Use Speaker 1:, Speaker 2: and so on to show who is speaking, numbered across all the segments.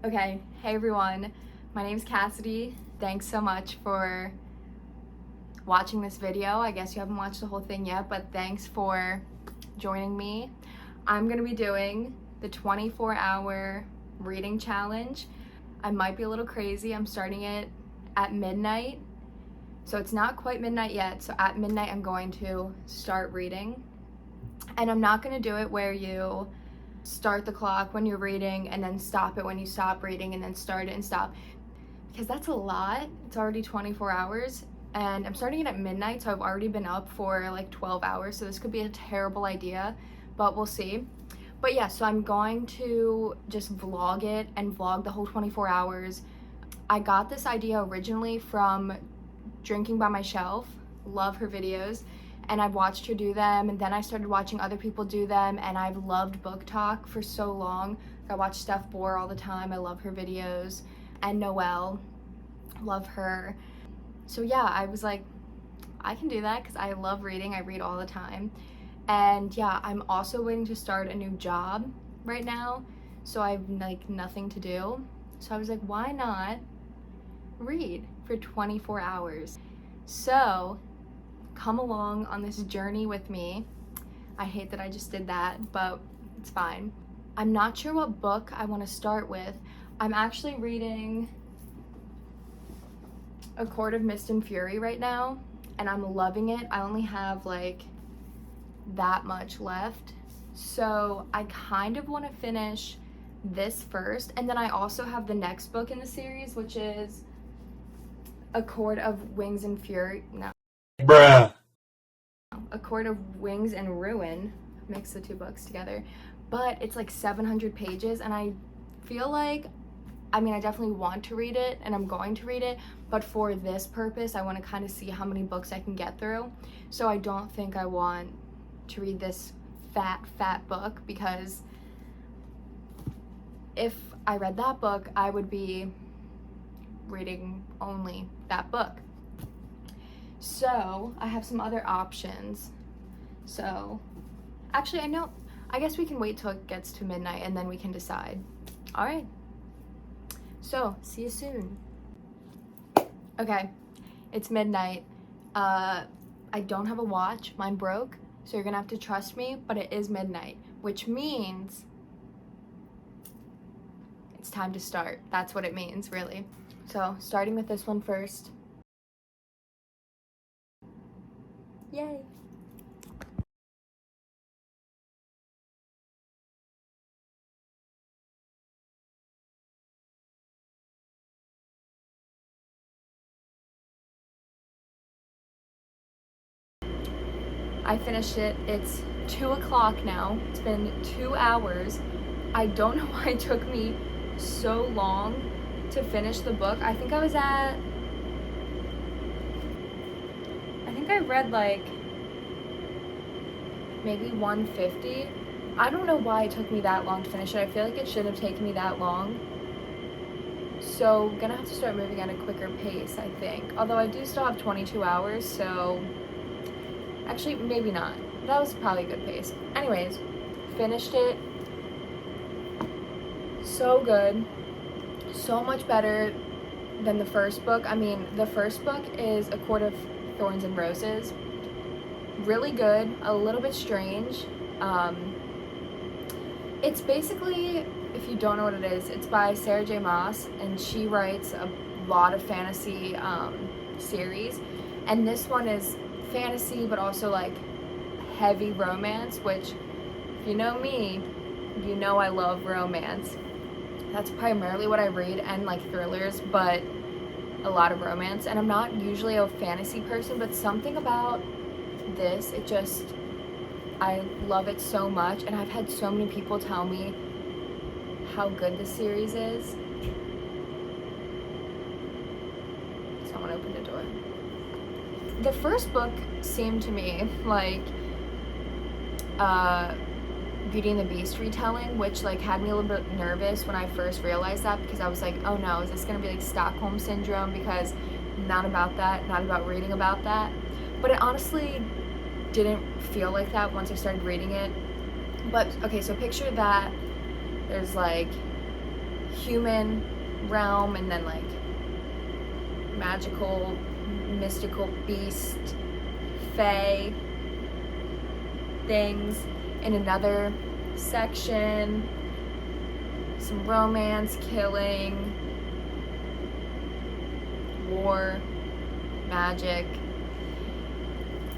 Speaker 1: Okay, hey everyone, my name's Cassidy. Thanks so much for watching this video. I guess you haven't watched the whole thing yet, but thanks for joining me. I'm gonna be doing the 24-hour reading challenge. I might be a little crazy. I'm starting it at midnight. So it's not quite midnight yet. So at midnight, I'm going to start reading. And I'm not gonna do it where you start the clock when you're reading and then stop it when you stop reading and then start it and stop, because that's a lot. It's already 24 hours and I'm starting it at midnight, so I've already been up for like 12 hours, so this could be a terrible idea, but we'll see. But yeah, so I'm going to just vlog it and vlog the whole 24 hours. I got this idea originally from Drinking by My Shelf. Love her videos, and I've watched her do them, and then I started watching other people do them, and I've loved Book Talk for so long. I watch Steph Bohr all the time. I love her videos. And Noelle, love her. So yeah, I was like, I can do that because I love reading. I read all the time. And yeah, I'm also waiting to start a new job right now, so I have like nothing to do. So I was like, why not read for 24 hours? So come along on this journey with me. I hate that I just did that, but it's fine. I'm not sure what book I want to start with. I'm actually reading A Court of Mist and Fury right now, and I'm loving it. I only have like that much left, so I kind of want to finish this first, and then I also have the next book in the series, which is A Court of Wings and Fury. No.
Speaker 2: Bruh.
Speaker 1: A Court of Wings and Ruin. Mix the two books together. But it's like 700 pages, and I feel like, I mean, I definitely want to read it, and I'm going to read it, but for this purpose, I want to kind of see how many books I can get through. So I don't think I want to read this fat book, because if I read that book, I would be reading only that book. So I have some other options. So actually, I guess we can wait till it gets to midnight and then we can decide. All right. So see you soon. Okay, it's midnight. I don't have a watch. Mine broke. So you're gonna have to trust me, but it is midnight, which means it's time to start. That's what it means, really. So starting with this one first. Yay. I finished it. It's 2 o'clock now. It's been 2 hours. I don't know why it took me so long to finish the book. I think I read like maybe 150. I don't know why it took me that long to finish it. I feel like it shouldn't have taken me that long. So I'm gonna have to start moving at a quicker pace, I think. Although I do still have 22 hours, so actually maybe not. That was probably a good pace. Anyways, finished it. So good. So much better than the first book. I mean, the first book is A Court of Thorns and Roses. Really good, a little bit strange. It's basically, if you don't know what it is, it's by Sarah J. Maas, and she writes a lot of fantasy series. And this one is fantasy, but also like heavy romance, which, if you know me, you know I love romance. That's primarily what I read, and like thrillers, but a lot of romance. And I'm not usually a fantasy person, but something about this, I love it so much, and I've had so many people tell me how good this series is. Someone opened the door. The first book seemed to me like Beauty and the Beast retelling, which like had me a little bit nervous when I first realized that, because I was like, oh no, is this gonna be like Stockholm Syndrome? Because not about that, not about reading about that. But it honestly didn't feel like that once I started reading it. But okay, so picture that there's like human realm and then like magical, mystical beast, fae things in another section. Some romance, killing, war, magic,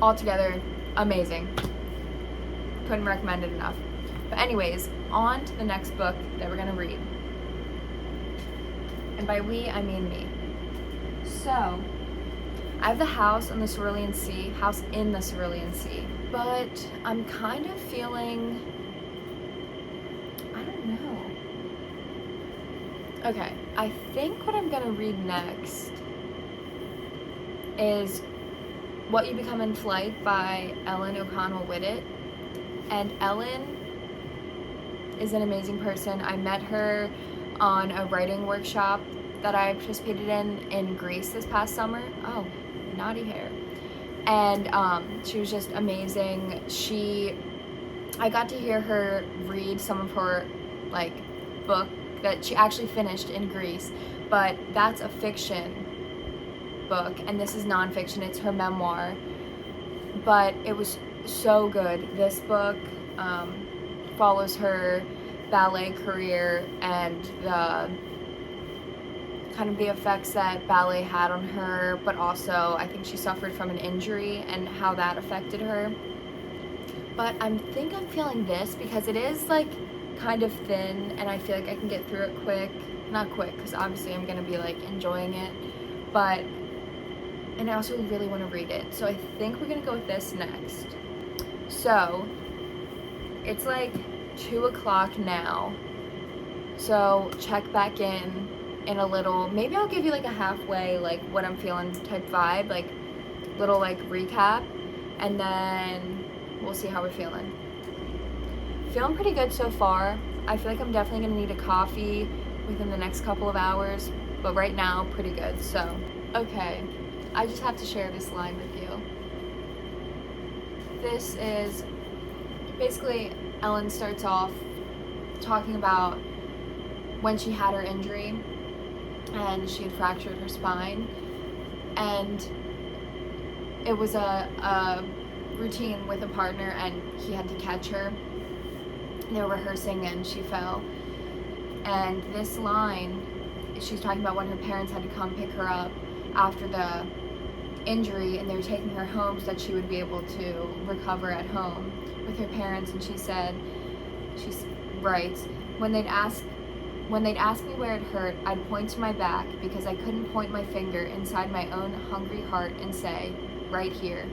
Speaker 1: altogether amazing. Couldn't recommend it enough. But anyways, on to the next book that we're gonna read. And by we, I mean me. So, I have the house in the Cerulean Sea, but I'm kind of feeling, I don't know. Okay, I think what I'm gonna read next is What You Become in Flight by Ellen O'Connell Whitted. And Ellen is an amazing person. I met her on a writing workshop that I participated in Greece this past summer. Oh, naughty hair. And she was just amazing. I got to hear her read some of her like book that she actually finished in Greece, but that's a fiction book and this is nonfiction. It's her memoir, but it was so good. This book follows her ballet career and the kind of the effects that ballet had on her, but also I think she suffered from an injury and how that affected her. But I think I'm feeling this because it is like kind of thin and I feel like I can get through it quick. Not quick, because obviously I'm gonna be like enjoying it, but and I also really want to read it. So I think we're gonna go with this next. So it's like 2 o'clock now. So check back in a little. Maybe I'll give you like a halfway, like what I'm feeling type vibe, like little like recap, and then we'll see how we're feeling. Feeling pretty good so far. I feel like I'm definitely gonna need a coffee within the next couple of hours, but right now, pretty good. So, okay, I just have to share this line with you. This is basically, Ellen starts off talking about when she had her injury and she had fractured her spine, and it was a routine with a partner and he had to catch her. They were rehearsing and she fell. And this line, she's talking about when her parents had to come pick her up after the injury and they were taking her home so that she would be able to recover at home with her parents. And she said, she writes, when they'd ask me where it hurt, I'd point to my back because I couldn't point my finger inside my own hungry heart and say, right here.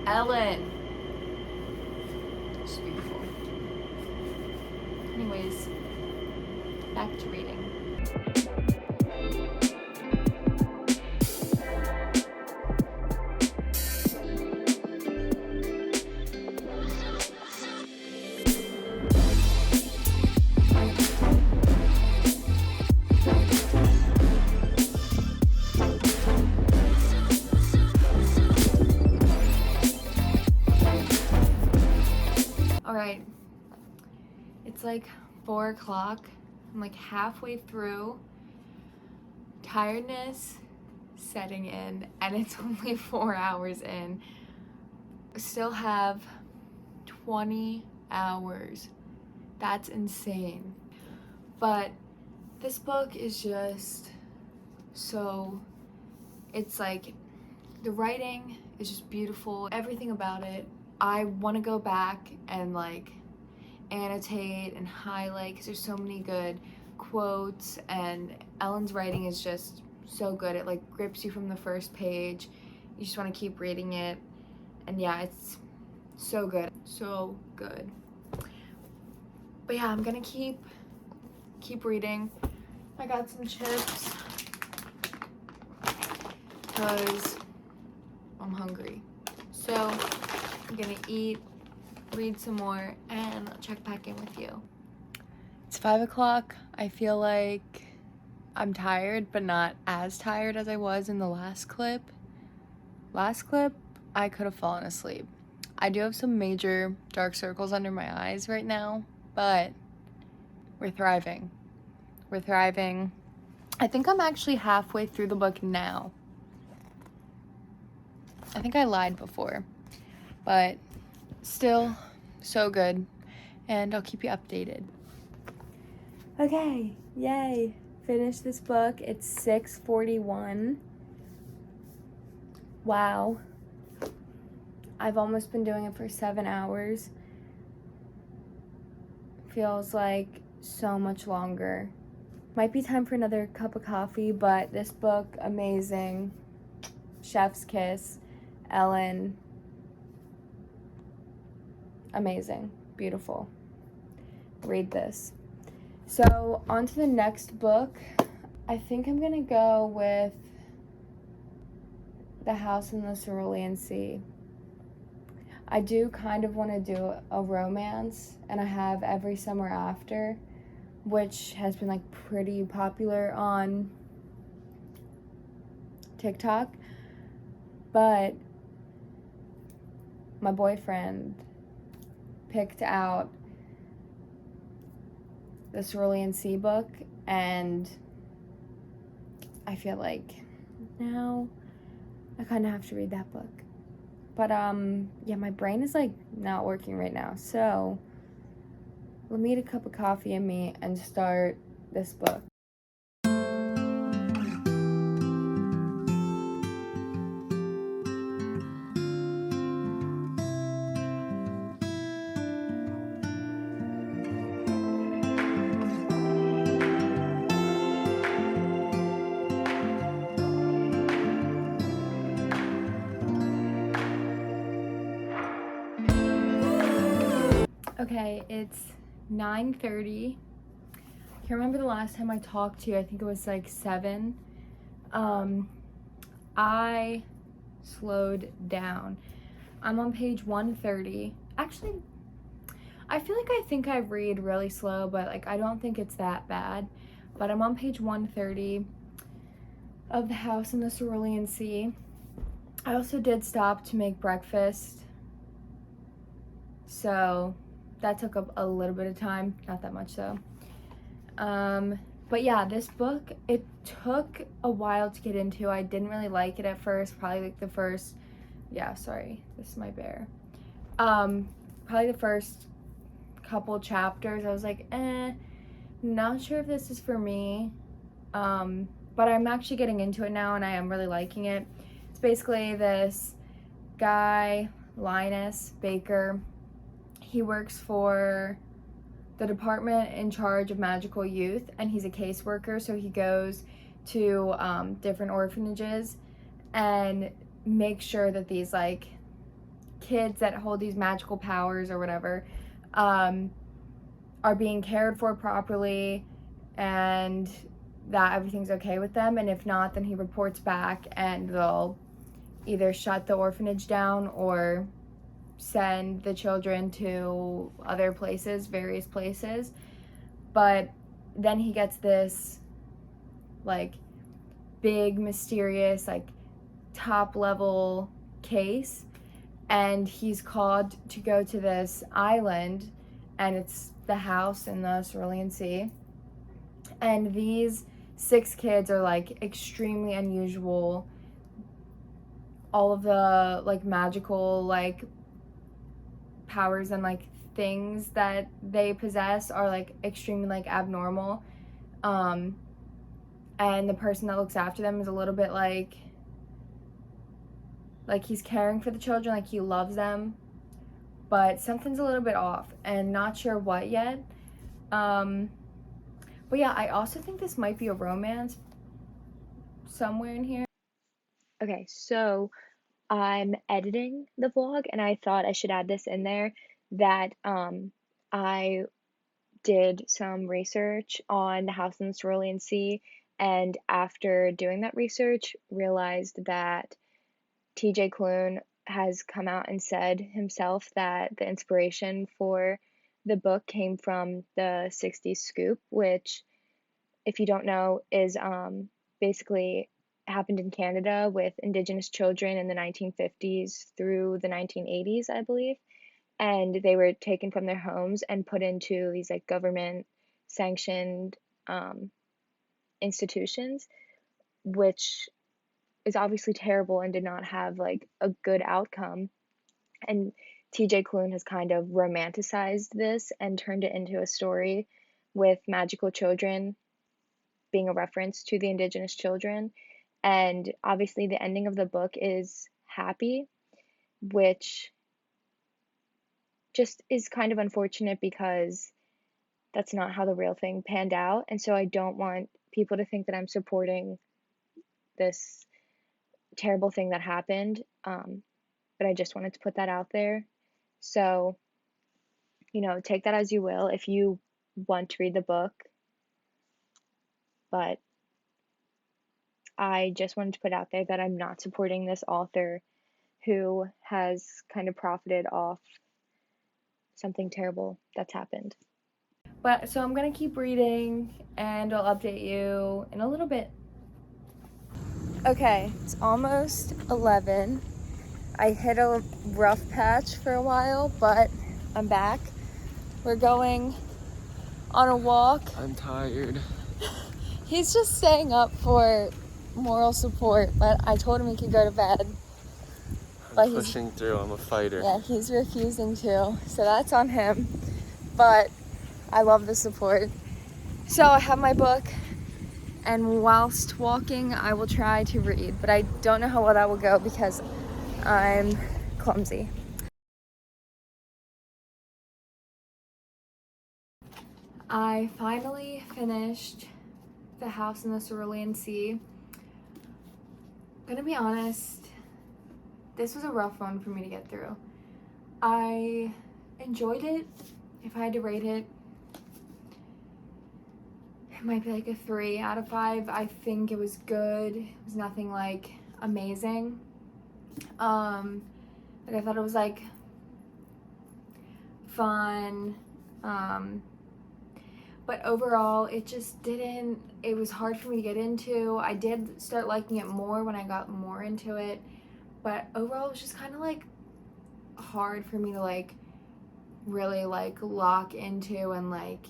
Speaker 1: Ellen. It's beautiful. Anyways, back to reading. Alright, it's like 4 o'clock. I'm like halfway through. Tiredness setting in, and it's only 4 hours in. Still have 20 hours. That's insane. But this book is just so, it's like the writing is just beautiful. Everything about it. I want to go back and like annotate and highlight because there's so many good quotes, and Ellen's writing is just so good. It like grips you from the first page. You just want to keep reading it, and yeah, it's so good, so good. But yeah, I'm gonna keep reading. I got some chips because I'm hungry, so I'm gonna eat, read some more, and I'll check back in with you. It's 5 o'clock. I feel like I'm tired, but not as tired as I was in the last clip. I could have fallen asleep. I do have some major dark circles under my eyes right now, but we're thriving. We're thriving. I think I'm actually halfway through the book now. I think I lied before, but still so good, and I'll keep you updated. Okay, yay. Finished this book. It's 6:41. Wow. I've almost been doing it for 7 hours. Feels like so much longer. Might be time for another cup of coffee, but this book, amazing. Chef's Kiss, Ellen. Amazing. Beautiful. Read this. So, on to the next book. I think I'm gonna go with The House in the Cerulean Sea. I do kind of want to do a romance, and I have Every Summer After, which has been like pretty popular on TikTok, but my boyfriend picked out the Cerulean Sea book, and I feel like now I kind of have to read that book. But yeah, my brain is like not working right now, so let me get a cup of coffee in me and start this book. Okay, it's 9:30. I can't remember the last time I talked to you. I think it was like 7. I slowed down. I'm on page 130. Actually, I feel like I think I read really slow, but like I don't think it's that bad. But I'm on page 130 of The House in the Cerulean Sea. I also did stop to make breakfast, so that took up a little bit of time, not that much though. But yeah, this book, it took a while to get into. I didn't really like it at first, probably like the first, yeah, sorry, this is my bear. Probably the first couple chapters, I was like, not sure if this is for me. But I'm actually getting into it now, and I am really liking it. It's basically this guy, Linus Baker. He works for the department in charge of magical youth, and he's a caseworker, so he goes to different orphanages and makes sure that these like kids that hold these magical powers or whatever are being cared for properly, and that everything's okay with them. And if not, then he reports back, and they'll either shut the orphanage down or send the children to other places, various places. But then he gets this like big mysterious like top level case, and he's called to go to this island, and it's the house in the Cerulean Sea, and these 6 kids are like extremely unusual. All of the like magical like powers and like things that they possess are like extremely like abnormal, and the person that looks after them is a little bit like he's caring for the children, like he loves them, but something's a little bit off and not sure what yet. But yeah, I also think this might be a romance somewhere in here.
Speaker 2: Okay, so I'm editing the vlog and I thought I should add this in there that I did some research on the house in the Cerulean Sea, and after doing that research realized that TJ Klune has come out and said himself that the inspiration for the book came from the 60s Scoop, which, if you don't know, is basically happened in Canada with Indigenous children in the 1950s through the 1980s, I believe. And they were taken from their homes and put into these like government sanctioned um, institutions, which is obviously terrible and did not have like a good outcome. And TJ Klune has kind of romanticized this and turned it into a story with magical children being a reference to the Indigenous children. And obviously, the ending of the book is happy, which just is kind of unfortunate because that's not how the real thing panned out. And so I don't want people to think that I'm supporting this terrible thing that happened. But I just wanted to put that out there. So, take that as you will if you want to read the book. But I just wanted to put out there that I'm not supporting this author who has kind of profited off something terrible that's happened.
Speaker 1: But so I'm gonna keep reading and I'll update you in a little bit. Okay, it's almost 11. I hit a rough patch for a while, but I'm back. We're going on a walk.
Speaker 3: I'm tired.
Speaker 1: He's just staying up for moral support, but I told him he could go to bed.
Speaker 3: I'm pushing through. I'm a fighter.
Speaker 1: Yeah, he's refusing to, so that's on him. But I love the support. So I have my book, and whilst walking, I will try to read, but I don't know how well that will go because I'm clumsy. I finally finished The House in the Cerulean Sea. Gonna be honest, this was a rough one for me to get through. I enjoyed it. If I had to rate it, it might be like a 3 out of 5. I think it was good. It was nothing like amazing. Like I thought it was like fun. But overall, it just didn't, it was hard for me to get into. I did start liking it more when I got more into it, but overall it was just kind of like hard for me to like really like lock into and like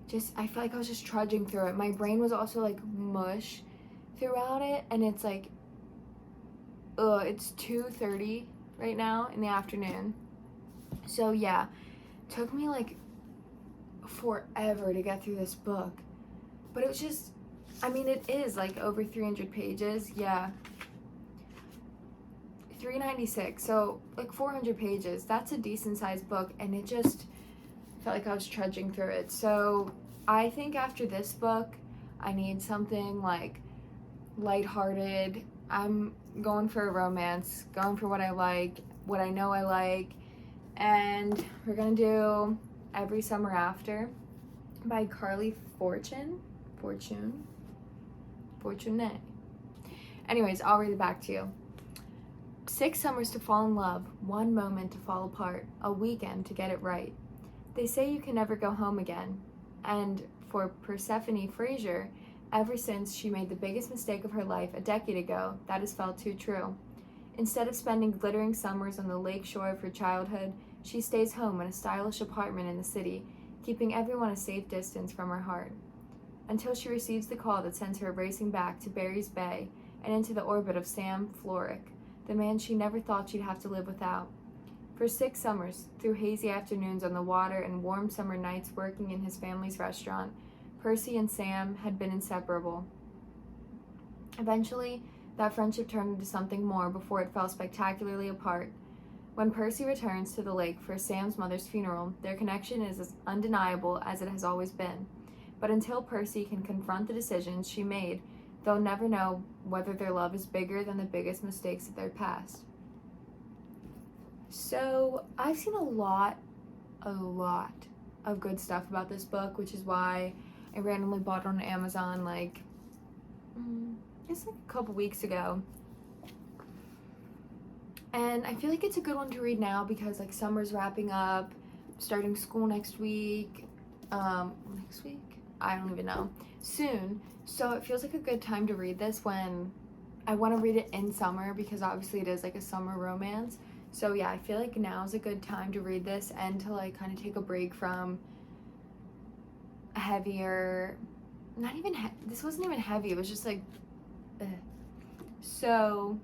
Speaker 1: just, I feel like I was just trudging through it. My brain was also like mush throughout it, and it's like, it's 2:30 right now in the afternoon. So yeah, took me like forever to get through this book, but it was just, I mean, it is like over 300 pages. Yeah, 396, so like 400 pages. That's a decent sized book, and it just felt like I was trudging through it. So I think after this book I need something like lighthearted. I'm going for a romance, going for what I like, what I know I like, and we're gonna do Every Summer After by Carly Fortune. Anyways, I'll read it back to you. 6 summers to fall in love, 1 moment to fall apart, a weekend to get it right. They say you can never go home again, and for Persephone Fraser, ever since she made the biggest mistake of her life a decade ago, that has felt too true. Instead of spending glittering summers on the lake shore of her childhood, she stays home in a stylish apartment in the city, keeping everyone a safe distance from her heart. Until she receives the call that sends her racing back to Barry's Bay and into the orbit of Sam Florrick, the man she never thought she'd have to live without. For 6 summers, through hazy afternoons on the water and warm summer nights working in his family's restaurant, Percy and Sam had been inseparable. Eventually, that friendship turned into something more before it fell spectacularly apart. When Percy returns to the lake for Sam's mother's funeral, their connection is as undeniable as it has always been. But until Percy can confront the decisions she made, they'll never know whether their love is bigger than the biggest mistakes of their past. So, I've seen a lot of good stuff about this book, which is why I randomly bought it on Amazon like a couple weeks ago. And I feel like it's a good one to read now because like summer's wrapping up, starting school next week. I don't even know. Soon. So it feels like a good time to read this when I want to read it in summer because obviously it is like a summer romance. So yeah, I feel like now is a good time to read this and to like kind of take a break from a heavier, not even, this wasn't even heavy, it was just like, ugh. So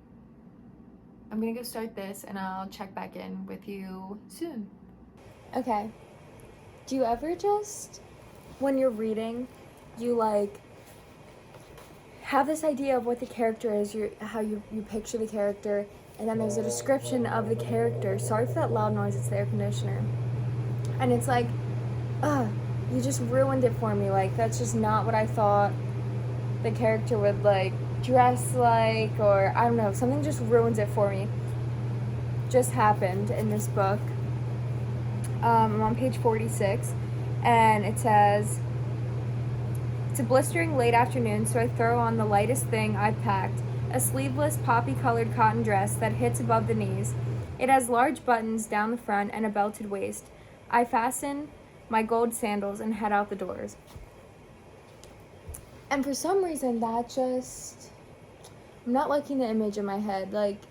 Speaker 1: I'm gonna go start this and I'll check back in with you soon. Okay, do you ever just, when you're reading, you like have this idea of what the character is, how you picture the character, and then there's a description of the character. Sorry for that loud noise, it's the air conditioner. And it's like, you just ruined it for me. Like, that's just not what I thought the character would like dress like, or I don't know, something just ruins it for me. Just happened in this book. I'm on page 46, and it says, "It's a blistering late afternoon, so I throw on the lightest thing I've packed, a sleeveless poppy-colored cotton dress that hits above the knees. It has large buttons down the front and a belted waist. I fasten my gold sandals and head out the doors." And for some reason, that just, I'm not liking the image in my head. Like,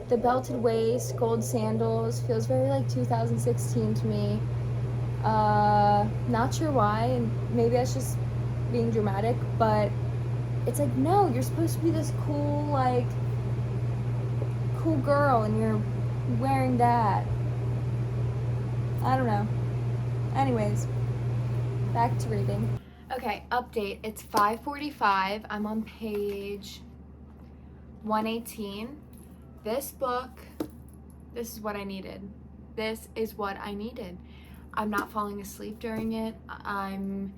Speaker 1: the belted waist, gold sandals, feels very like 2016 to me. Not sure why, and maybe that's just being dramatic, but it's like, no, you're supposed to be this cool, like, cool girl, and you're wearing that. I don't know. Anyways, back to reading. Okay, update. It's 5:45. I'm on page 118. This book, this is what I needed. This is what I needed. I'm not falling asleep during it. I'm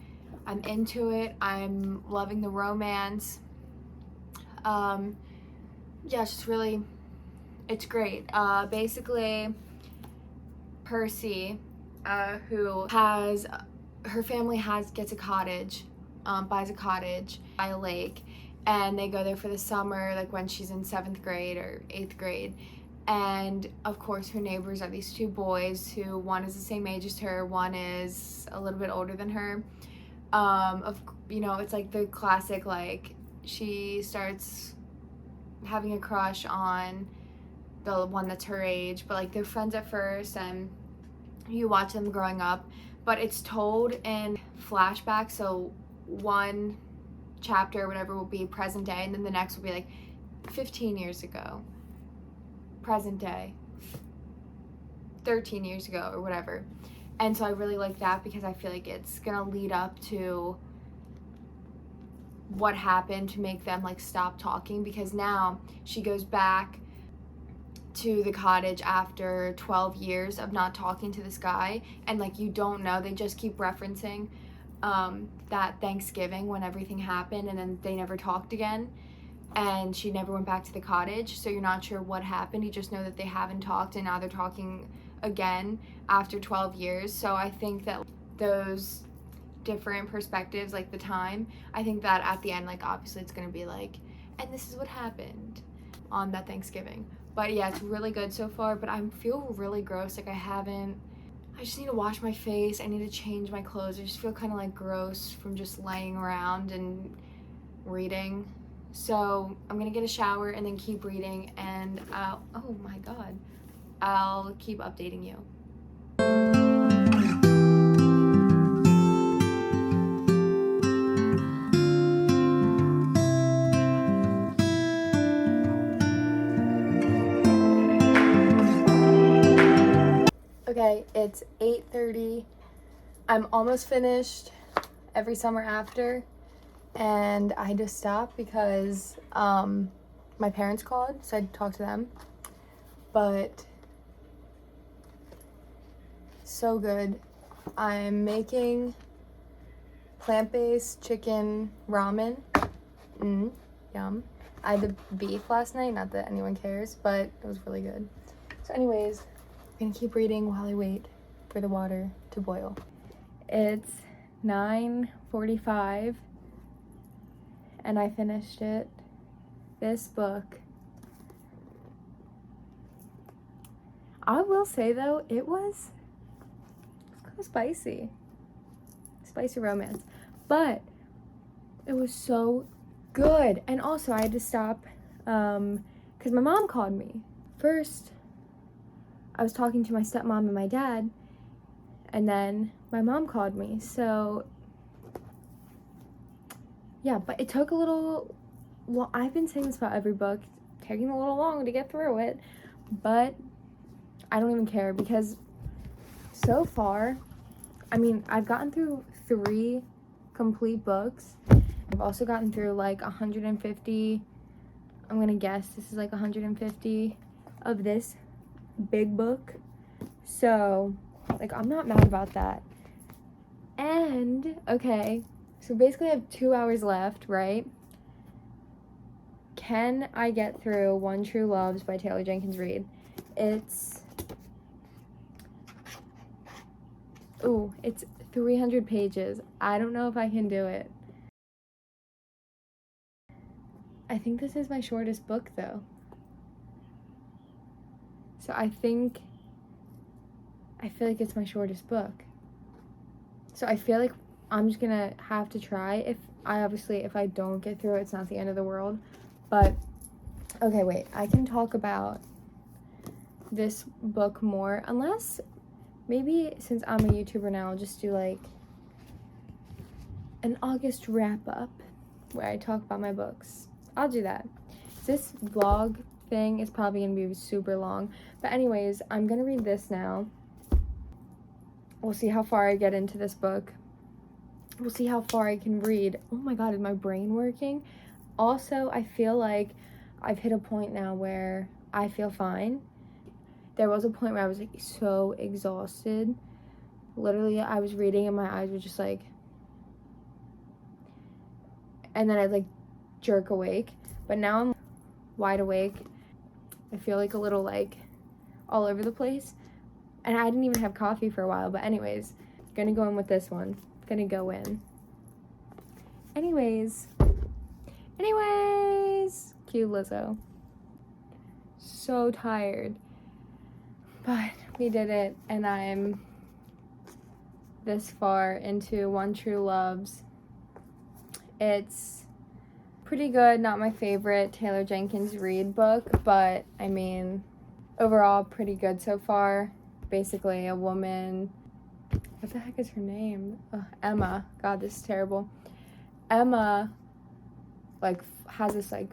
Speaker 1: into it. I'm loving the romance. Yeah, it's just really, it's great. Basically, Percy, who has, her family gets a cottage, buys a cottage by a lake, and they go there for the summer, like when she's in 7th grade or 8th grade. And of course her neighbors are these two boys who, one is the same age as her, one is a little bit older than her. It's like the classic, like, she starts having a crush on the one that's her age, but like they're friends at first and you watch them growing up, but it's told in flashback. So one chapter or whatever will be present day, and then the next will be like 15 years ago, present day, 13 years ago, or whatever. And so I really like that because I feel like it's gonna lead up to what happened to make them like stop talking, because now she goes back to the cottage after 12 years of not talking to this guy, and like you don't know, they just keep referencing that Thanksgiving when everything happened, and then they never talked again, and she never went back to the cottage, so you're not sure what happened. You just know that they haven't talked, and now they're talking again after 12 years. So I think that those different perspectives, like the time, I think that at the end, like, obviously it's gonna be like, and this is what happened on that Thanksgiving. But yeah, it's really good so far, but I feel really gross. Like, I just need to wash my face. I need to change my clothes. I just feel kind of like gross from just laying around and reading. So I'm gonna get a shower and then keep reading, and oh my god, I'll keep updating you. Okay, it's 8:30. I'm almost finished Every Summer After, and I had to stop because my parents called, so I had to talk to them. But so good. I'm making plant-based chicken ramen. Yum. I had the beef last night, not that anyone cares, but it was really good. So anyways, I'm gonna keep reading while I wait for the water to boil. It's 9:45 and I finished it. This book, I will say though, it was kind of spicy romance, but it was so good. And also I had to stop because my mom called me. First, I was talking to my stepmom and my dad, and then my mom called me. So, yeah, but it took a little, well, I've been saying this about every book, taking a little long to get through it, but I don't even care because so far, I mean, I've gotten through 3 complete books. I've also gotten through like 150, I'm gonna guess this is like 150 of this big book. So, like, I'm not mad about that. And, okay, so basically I have 2 hours left, right? Can I get through One True Loves by Taylor Jenkins Reid? It's 300 pages. I don't know if I can do it. I think this is my shortest book, though. So I feel like it's my shortest book. So I feel like I'm just gonna have to try. If I don't get through it, it's not the end of the world. But, okay, wait. I can talk about this book more. Unless, maybe since I'm a YouTuber now, I'll just do like an August wrap-up where I talk about my books. I'll do that. This vlog thing is probably gonna be super long. But anyways, I'm gonna read this now. We'll see how far I get into this book. We'll see how far I can read. Oh my god, is my brain working? Also, I feel like I've hit a point now where I feel fine. There was a point where I was like so exhausted. Literally, I was reading and my eyes were just like, and then I'd like jerk awake. But now I'm wide awake. I feel like a little like all over the place. And I didn't even have coffee for a while. But anyways, gonna go in with this one. Gonna go in. Anyways. Cue Lizzo. So tired. But we did it. And I'm this far into One True Loves. It's pretty good. Not my favorite Taylor Jenkins Reid book. But, I mean, overall pretty good so far. Basically a woman, what the heck is her name? Emma. God, this is terrible. Emma, like, has this, like,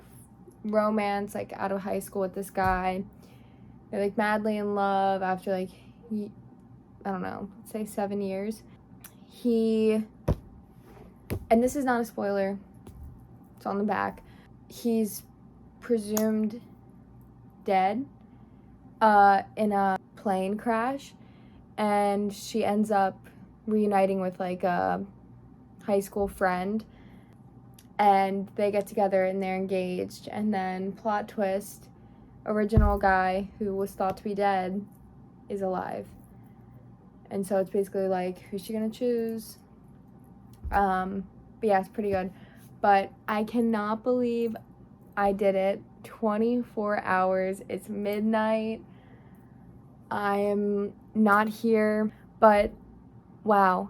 Speaker 1: romance, like, out of high school with this guy. They're, like, madly in love after, like, I don't know, let's say 7 years. And this is not a spoiler, it's on the back. He's presumed dead in a plane crash, and she ends up reuniting with like a high school friend, and they get together and they're engaged, and then plot twist, original guy who was thought to be dead is alive. And so it's basically like, who's she gonna choose? But yeah, it's pretty good. But I cannot believe I did it. 24 hours, it's midnight. I am not here, but wow,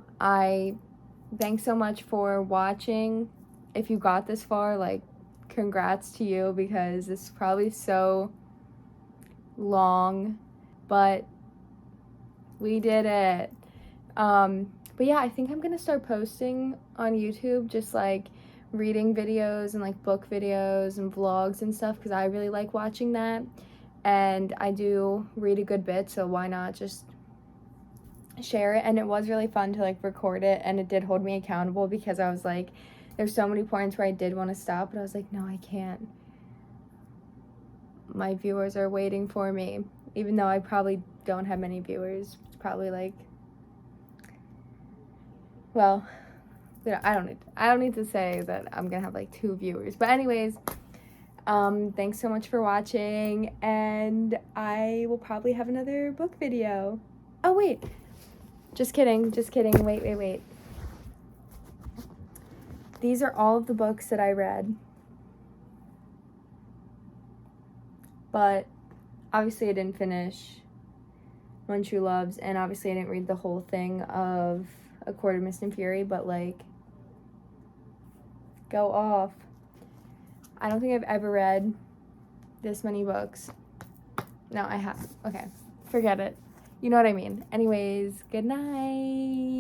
Speaker 1: thanks so much for watching. If you got this far, like, congrats to you, because this is probably so long, but we did it. But yeah, I think I'm gonna start posting on YouTube, just like reading videos and like book videos and vlogs and stuff, because I really like watching that. And I do read a good bit, so why not just share it? And it was really fun to like record it, and it did hold me accountable, because I was like, there's so many points where I did want to stop, but I was like, no, I can't. My viewers are waiting for me, even though I probably don't have many viewers. It's probably like, well, I don't need to say that I'm gonna have like 2 viewers. But anyways, thanks so much for watching, and I will probably have another book video. Oh wait, just kidding, wait. These are all of the books that I read, but obviously I didn't finish One True Loves, and obviously I didn't read the whole thing of A Court of Mist and Fury, but like, go off. I don't think I've ever read this many books. No, I have. Okay, forget it. You know what I mean. Anyways, good night.